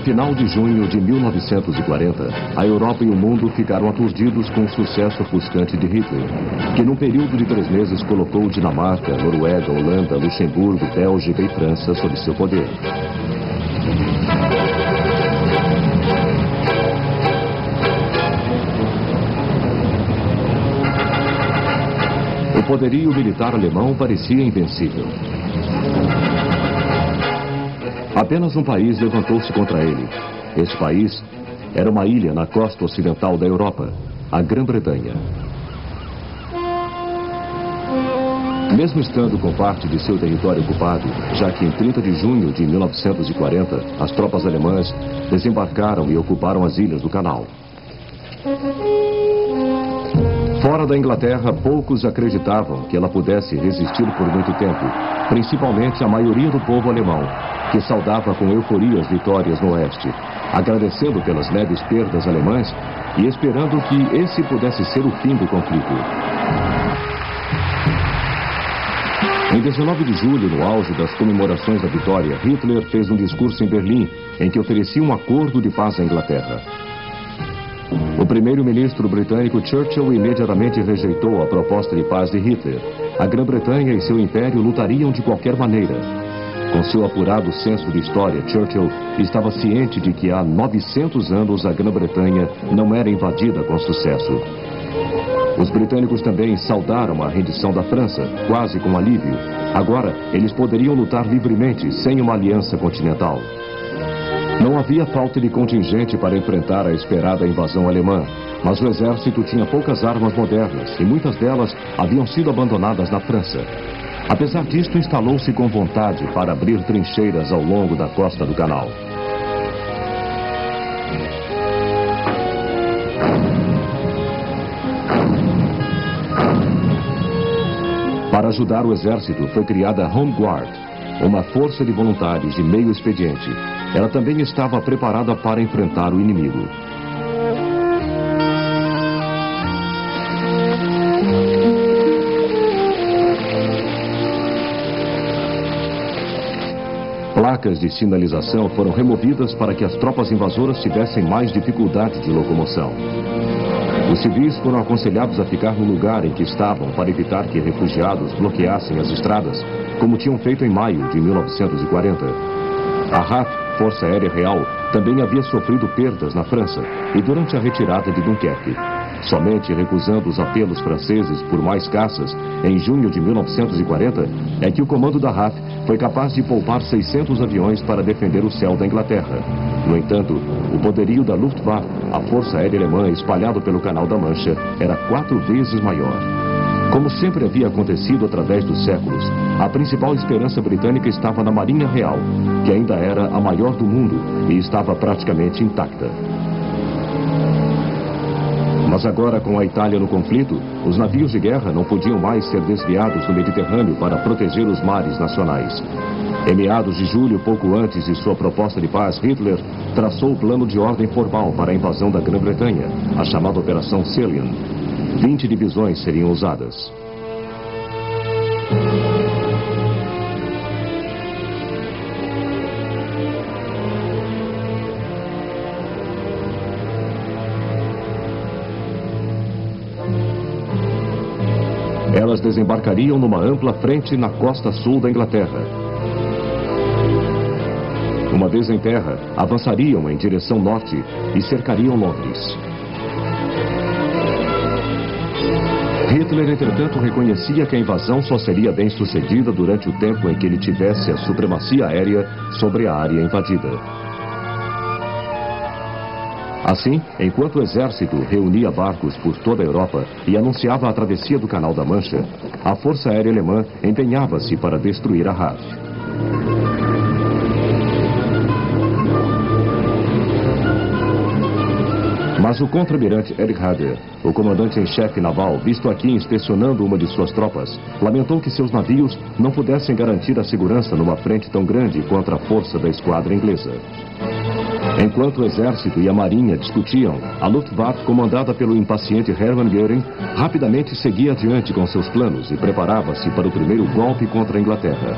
final de junho de 1940, a Europa e o mundo ficaram aturdidos com o sucesso ofuscante de Hitler, que num período de 3 meses colocou Dinamarca, Noruega, Holanda, Luxemburgo, Bélgica e França sob seu poder. O poderio militar alemão parecia invencível. Apenas um país levantou-se contra ele. Esse país era uma ilha na costa ocidental da Europa, a Grã-Bretanha. Mesmo estando com parte de seu território ocupado, já que em 30 de junho de 1940, as tropas alemãs desembarcaram e ocuparam as ilhas do Canal. Fora da Inglaterra, poucos acreditavam que ela pudesse resistir por muito tempo, principalmente a maioria do povo alemão, que saudava com euforia as vitórias no Oeste, agradecendo pelas leves perdas alemãs e esperando que esse pudesse ser o fim do conflito. Em 19 de julho, no auge das comemorações da vitória, Hitler fez um discurso em Berlim em que oferecia um acordo de paz à Inglaterra. O primeiro-ministro britânico Churchill imediatamente rejeitou a proposta de paz de Hitler. A Grã-Bretanha e seu império lutariam de qualquer maneira. Com seu apurado senso de história, Churchill estava ciente de que há 900 anos a Grã-Bretanha não era invadida com sucesso. Os britânicos também saudaram a rendição da França, quase com alívio. Agora, eles poderiam lutar livremente, sem uma aliança continental. Não havia falta de contingente para enfrentar a esperada invasão alemã, mas o exército tinha poucas armas modernas e muitas delas haviam sido abandonadas na França. Apesar disto, instalou-se com vontade para abrir trincheiras ao longo da costa do Canal. Para ajudar o exército, foi criada a Home Guard, uma força de voluntários de meio expediente. Ela também estava preparada para enfrentar o inimigo. Placas de sinalização foram removidas para que as tropas invasoras tivessem mais dificuldade de locomoção. Os civis foram aconselhados a ficar no lugar em que estavam para evitar que refugiados bloqueassem as estradas, como tinham feito em maio de 1940. A RAF, Força Aérea Real, também havia sofrido perdas na França e durante a retirada de Dunkerque. Somente recusando os apelos franceses por mais caças, em junho de 1940, é que o comando da RAF foi capaz de poupar 600 aviões para defender o céu da Inglaterra. No entanto, o poderio da Luftwaffe, a Força Aérea Alemã espalhado pelo Canal da Mancha, era 4 vezes maior. Como sempre havia acontecido através dos séculos, a principal esperança britânica estava na Marinha Real, que ainda era a maior do mundo e estava praticamente intacta. Mas agora, com a Itália no conflito, os navios de guerra não podiam mais ser desviados do Mediterrâneo para proteger os mares nacionais. Em meados de julho, pouco antes de sua proposta de paz, Hitler traçou o plano de ordem formal para a invasão da Grã-Bretanha, a chamada Operação Salient. 20 divisões seriam usadas. Elas desembarcariam numa ampla frente na costa sul da Inglaterra. Uma vez em terra, avançariam em direção norte e cercariam Londres. Hitler, entretanto, reconhecia que a invasão só seria bem sucedida durante o tempo em que ele tivesse a supremacia aérea sobre a área invadida. Assim, enquanto o exército reunia barcos por toda a Europa e anunciava a travessia do Canal da Mancha, a Força Aérea Alemã empenhava-se para destruir a RAF. Mas o contra-almirante Erich Harder, o comandante-em-chefe naval, visto aqui inspecionando uma de suas tropas, lamentou que seus navios não pudessem garantir a segurança numa frente tão grande contra a força da esquadra inglesa. Enquanto o exército e a marinha discutiam, a Luftwaffe, comandada pelo impaciente Hermann Göring, rapidamente seguia adiante com seus planos e preparava-se para o primeiro golpe contra a Inglaterra.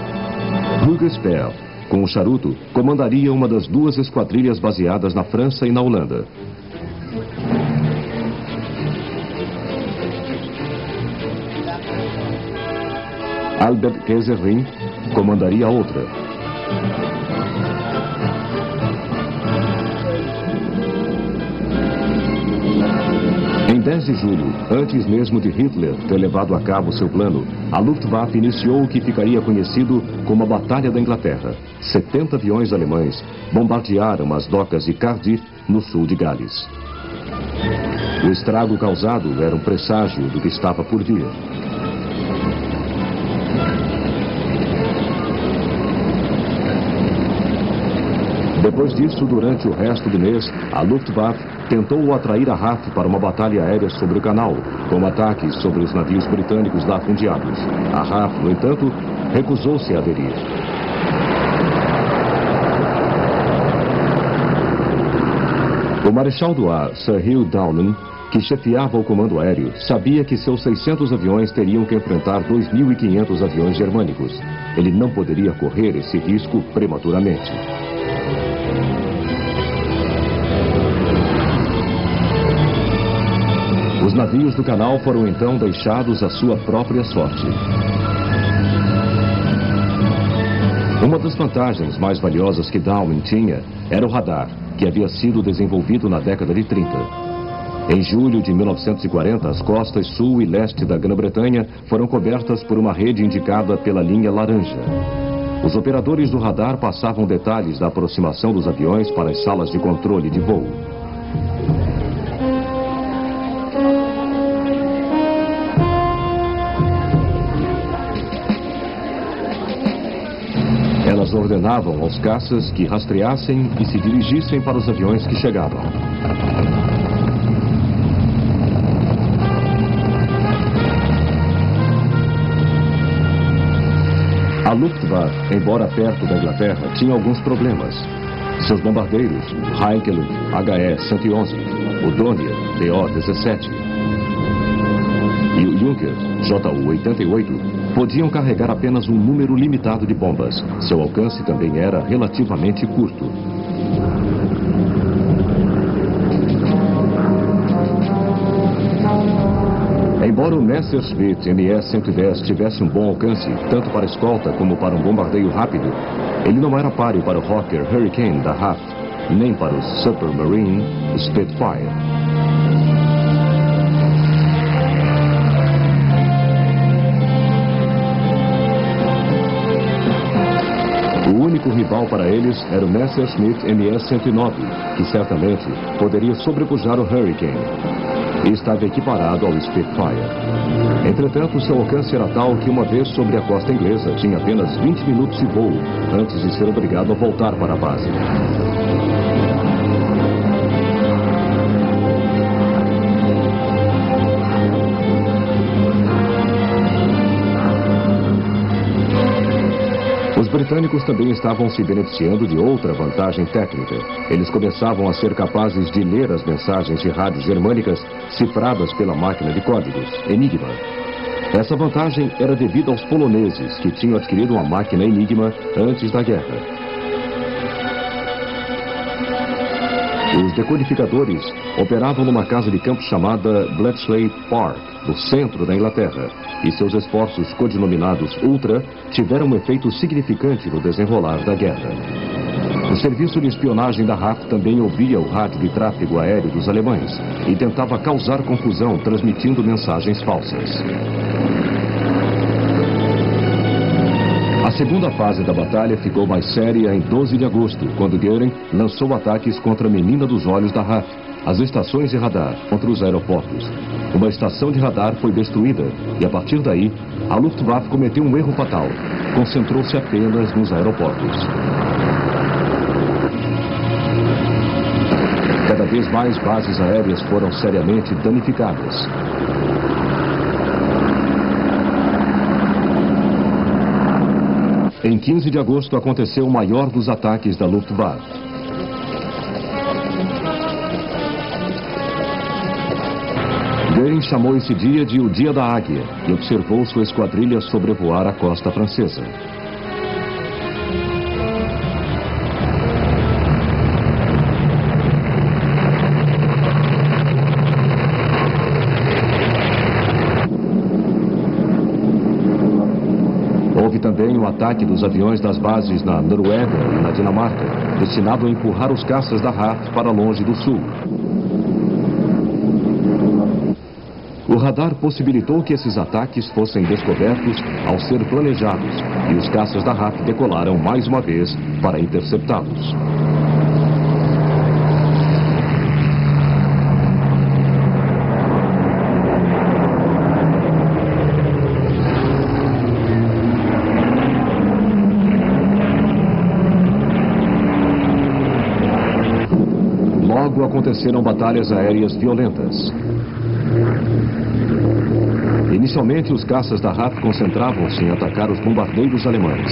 Hugo Speer, com o charuto, comandaria uma das duas esquadrilhas baseadas na França e na Holanda. Albert Kesselring comandaria a outra. Em 10 de julho, antes mesmo de Hitler ter levado a cabo seu plano, a Luftwaffe iniciou o que ficaria conhecido como a Batalha da Inglaterra. 70 aviões alemães bombardearam as docas de Cardiff, no sul de Gales. O estrago causado era um presságio do que estava por vir. Depois disso, durante o resto do mês, a Luftwaffe tentou atrair a RAF para uma batalha aérea sobre o canal, com ataques sobre os navios britânicos lá fundeados. A RAF, no entanto, recusou-se a aderir. O Marechal do Ar, Sir Hugh Downes, que chefiava o comando aéreo, sabia que seus 600 aviões teriam que enfrentar 2.500 aviões germânicos. Ele não poderia correr esse risco prematuramente. Os navios do canal foram então deixados à sua própria sorte. Uma das vantagens mais valiosas que Downes tinha era o radar, que havia sido desenvolvido na década de 30. Em julho de 1940, as costas sul e leste da Grã-Bretanha foram cobertas por uma rede indicada pela linha laranja. Os operadores do radar passavam detalhes da aproximação dos aviões para as salas de controle de voo. Elas ordenavam aos caças que rastreassem e se dirigissem para os aviões que chegavam. A Luftwaffe, embora perto da Inglaterra, tinha alguns problemas. Seus bombardeiros, Heinkel HE-111, o Dornier DO-17 e o Junker JU-88, podiam carregar apenas um número limitado de bombas. Seu alcance também era relativamente curto. Embora o Messerschmitt Me-110 tivesse um bom alcance, tanto para escolta como para um bombardeio rápido, ele não era páreo para o Hawker Hurricane da RAF, nem para o Supermarine Spitfire. O único rival para eles era o Messerschmitt Me-109, que certamente poderia sobrepujar o Hurricane, e estava equiparado ao Spitfire. Entretanto, seu alcance era tal que uma vez sobre a costa inglesa tinha apenas 20 minutos de voo antes de ser obrigado a voltar para a base. Os britânicos também estavam se beneficiando de outra vantagem técnica. Eles começavam a ser capazes de ler as mensagens de rádio germânicas cifradas pela máquina de códigos, Enigma. Essa vantagem era devida aos poloneses, que tinham adquirido uma máquina Enigma antes da guerra. Os decodificadores operavam numa casa de campo chamada Bletchley Park, no centro da Inglaterra, e seus esforços codinominados Ultra tiveram um efeito significante no desenrolar da guerra. O serviço de espionagem da RAF também ouvia o rádio de tráfego aéreo dos alemães e tentava causar confusão transmitindo mensagens falsas. A segunda fase da batalha ficou mais séria em 12 de agosto, quando Göring lançou ataques contra a menina dos olhos da RAF, as estações de radar contra os aeroportos. Uma estação de radar foi destruída e, a partir daí, a Luftwaffe cometeu um erro fatal. Concentrou-se apenas nos aeroportos. Cada vez mais bases aéreas foram seriamente danificadas. Em 15 de agosto aconteceu o maior dos ataques da Luftwaffe. Göring chamou esse dia de o Dia da Águia e observou sua esquadrilha sobrevoar a costa francesa. também o ataque dos aviões das bases na Noruega e na Dinamarca, destinado a empurrar os caças da RAF para longe do sul. O radar possibilitou que esses ataques fossem descobertos ao ser planejados, e os caças da RAF decolaram mais uma vez para interceptá-los. Logo aconteceram batalhas aéreas violentas. Inicialmente, os caças da RAF concentravam-se em atacar os bombardeiros alemães.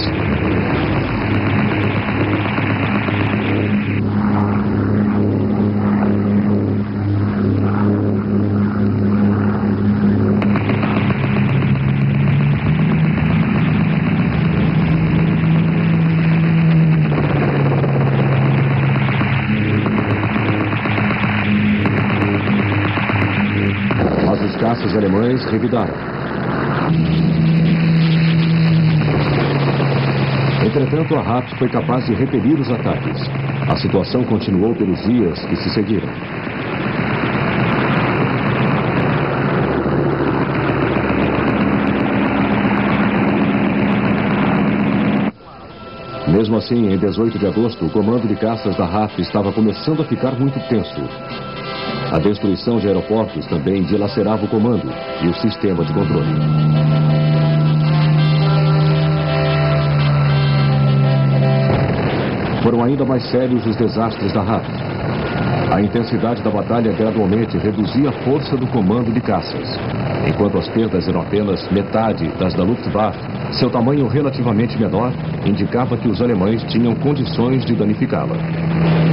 Os caças alemães revidaram. Entretanto, a RAF foi capaz de repelir os ataques. A situação continuou pelos dias que se seguiram. Mesmo assim, em 18 de agosto, o comando de caças da RAF estava começando a ficar muito tenso. A destruição de aeroportos também dilacerava o comando e o sistema de controle. Foram ainda mais sérios os desastres da RAF. A intensidade da batalha gradualmente reduzia a força do comando de caças. Enquanto as perdas eram apenas metade das da Luftwaffe, seu tamanho relativamente menor indicava que os alemães tinham condições de danificá-la.